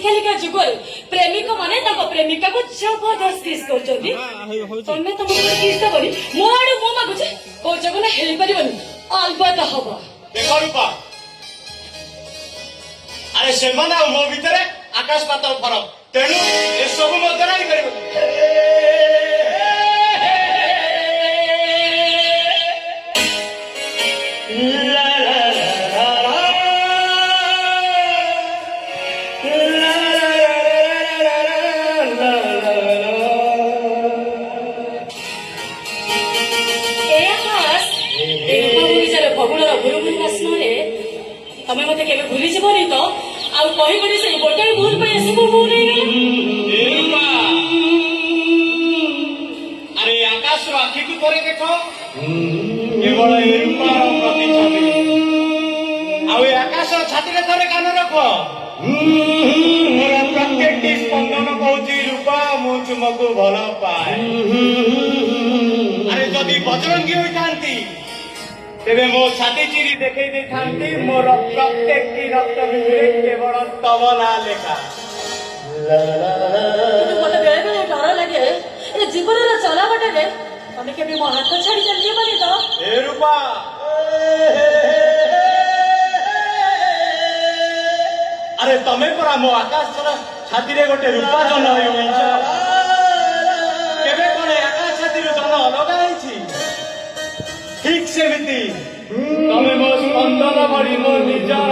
ଆଜିକାଲିକା ଯୁଗରେ ପ୍ରେମିକ ମାନେ ତାଙ୍କ ପ୍ରେମିକାକୁ ଜବରଦସ୍ତ କିସ୍ କରୁଛନ୍ତି। ତମେ ତମ କିସ୍ ଦବନି ମୋ ଆଡୁ ମୁଁ ମାଗୁଛି କହୁଛ ନା ହେଇପାରିବନି ଅଲବତ ହବ। ଦେଖ ରୂପା ଆରେ ସେମାନେ ଆଉ ମୋ ଭିତରେ ଆକାଶ ପାତାଳ ଫରକ ତେଣୁ ଏସବୁ ମଧ୍ୟରେ ହେଇପାରିବନି। ଫଗୁଣର ଗୁରୁଗୁରୁଙ୍କ ସ୍ନେହରେ ତମେ ମତେ କେବେ ଭୁଲିଯିବନି ତ ଆଉ କହିବନି ସେଇ ଗୋଟାଏ ଭୁଲ ପାଇଁ ଏସବୁ ଭୁଲ ହେଇଗଲା। ଆରେ ଆକାଶର ଆଖିକୁ ଥରେ ଦେଖ କେବଳ ଏ ରୂପାର ପ୍ରତିଛବି ଆଉ ଏ ଆକାଶର ଛାତିରେ ଥରେ କାନ ରଖ ମୋର ପ୍ରତ୍ୟେକଟି ସ୍ପନ୍ଦନ କହୁଛି ରୂପା ମୁଁ ତୁମକୁ ଭଲ ପାଏ। ଆରେ ଯଦି ବଜରଙ୍ଗୀ ହୋଇଥାନ୍ତି ତେବେ ମୋ ଛାତି ଚିରି ଦେଖେଇ ଦେଇଥାନ୍ତି ମୋର ପ୍ରତ୍ୟେକଟି ରକ୍ତ ଭିତରେ କେବଳ ତମ ନାଁ ଲେଖା। ମତେ ବେଳେ ବେଳେ ଡର ଲାଗେ ଏ ଜୀବନର ଚଲାବାଟରେ ତମେ କେବେ ମୋ ହାତ ଛାଡି ଚାଲିଯିବନି ତ। ଏ ରୂପା ଆରେ ତମେ ପରା ମୋ ଆକାଶର ଛାତିରେ ଗୋଟେ ରୂପା ଜନ ହୋଇଛ। କେବେ କଣ ଆକାଶ ଛାତିରୁ ଜନ ଅଲଗା ହେଇଛି? ଠିକ ସେମିତି ତମେ ମୋ ସ୍ପନ୍ଦନ ଭଳି ମୋ ନିଜର।